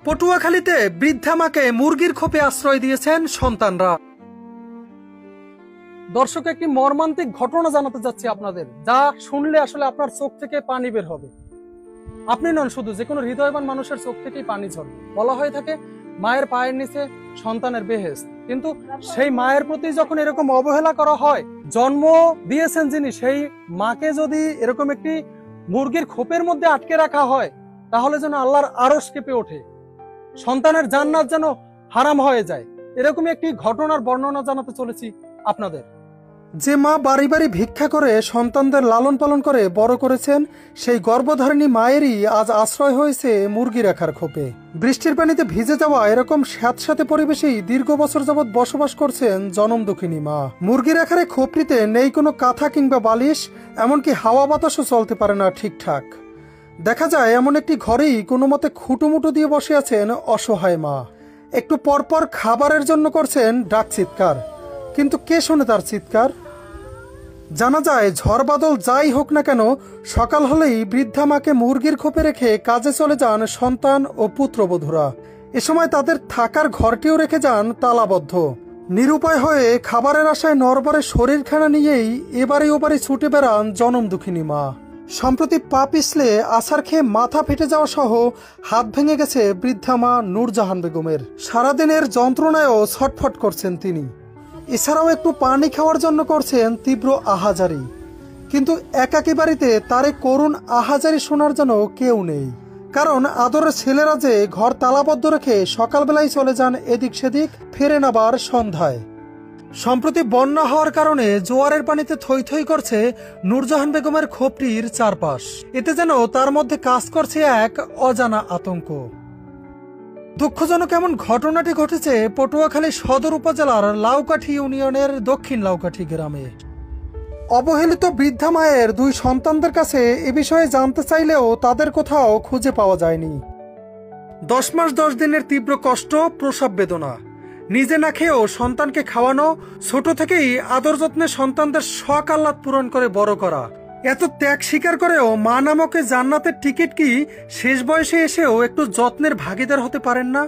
পটুয়াখালীতে বৃদ্ধা মাকে মুরগির খোপে আশ্রয় দিয়েছেন সন্তানরা। দর্শক, একটি মর্মান্তিক ঘটনা জানাতে যাচ্ছি আপনাদের, যা শুনলে আসলে আপনার চোখ থেকে পানি বের হবে। আপনি নন শুধু, যে কোনো হৃদয়বান মানুষের চোখ থেকেই পানি ঝরবে। বলা হয়ে থাকে মায়ের পায়ের নিচে সন্তানের বেহেশত, কিন্তু সেই মায়ের প্রতি যখন এরকম অবহেলা করা হয়, জন্ম দিয়েছেন যিনি, সেই মাকে যদি এরকম একটি মুরগির খোপের মধ্যে আটকে রাখা হয়, তাহলে যেন আল্লাহর আরশ কেঁপে ওঠে, সন্তানের জান্নাত যেন হারাম হয়ে যায়। এরকমই একটি ঘটনার বর্ণনা জানাতে চলেছি আপনাদের। যে মা বাড়ি বাড়ি ভিক্ষা করে সন্তানদের লালন পালন করে বড় করেছেন, সেই গর্ভধারিণী মায়েরই আজ আশ্রয় হয়েছে মুরগি রাখার খোপে। বৃষ্টির পানিতে ভিজে যাওয়া এরকম স্যাঁতস্যাঁতে পরিবেশেই দীর্ঘ বছর যাবৎ বসবাস করছেন জনম দুঃখিনী মা। মুরগি রাখার এই খোপটিতে নেই কোনো কাঁথা কিংবা বালিশ, এমনকি হাওয়া বাতাসও চলতে পারে না ঠিকঠাক। দেখা যায় এমন একটি ঘরেই কোনো মতে খুঁটোমুটো দিয়ে বসে আছেন অসহায় মা। একটু পরপর খাবারের জন্য করছেন ডাক চিৎকার, কিন্তু কে শোনে তার চিৎকার? জানা যায় ঝড় বাদল যাই হোক না কেন, সকাল হলেই বৃদ্ধা মাকে মুরগির খোপে রেখে কাজে চলে যান সন্তান ও পুত্রবধূরা। এ সময় তাদের থাকার ঘরটিও রেখে যান তালাবদ্ধ। নিরুপায় হয়ে খাবারের আশায় নরবরে শরীরখানা নিয়েই এবারে ওবারে ছুটে বেড়ান জনম দুঃখিনী মা। সম্প্রতি পা পিছলে আছাড় খেয়ে মাথা ফেটে যাওয়া সহ হাত ভেঙে গেছে বৃদ্ধা মা নূরজাহান বেগমের। সারাদিনের যন্ত্রণায়ও ছটফট করছেন তিনি। এছাড়াও একটু পানি খাওয়ার জন্য করছেন তীব্র আহাজারি, কিন্তু একাকী বাড়িতে তার করুণ আহাজারি শোনার জন্য কেউ নেই। কারণ আদরের ছেলেরা যে ঘর তালাবদ্ধ রেখে সকালবেলায় চলে যান এদিক সেদিক, ফেরেন আবার সন্ধ্যায়। সম্প্রতি বন্যা হওয়ার কারণে জোয়ারের পানিতে থই থই করছে নূরজাহান বেগমের খোপটির চারপাশ। এতে যেন তার মধ্যে কাজ করছে এক অজানা আতঙ্ক। দুঃখজনক এমন ঘটনাটি ঘটেছে পটুয়াখালী সদর উপজেলার লাউকাঠি ইউনিয়নের দক্ষিণ লাউকাঠি গ্রামে। অবহেলিত বৃদ্ধা মায়ের দুই সন্তানদের কাছে এ বিষয়ে জানতে চাইলেও তাদের কোথাও খুঁজে পাওয়া যায়নি। 10 মাস 10 দিনের তীব্র কষ্ট, প্রসব বেদনা, নিজে না খেয়েও সন্তানকে খাওয়ানো, ছোট থেকেই আদর যত্নে সন্তানদের শখ আহ্লাদ পূরণ করে বড় করা, এত ত্যাগ স্বীকার করেও মা নামকে জান্নাতের টিকিট কি শেষ বয়সে এসেও একটু যত্নের ভাগিদার হতে পারেন না?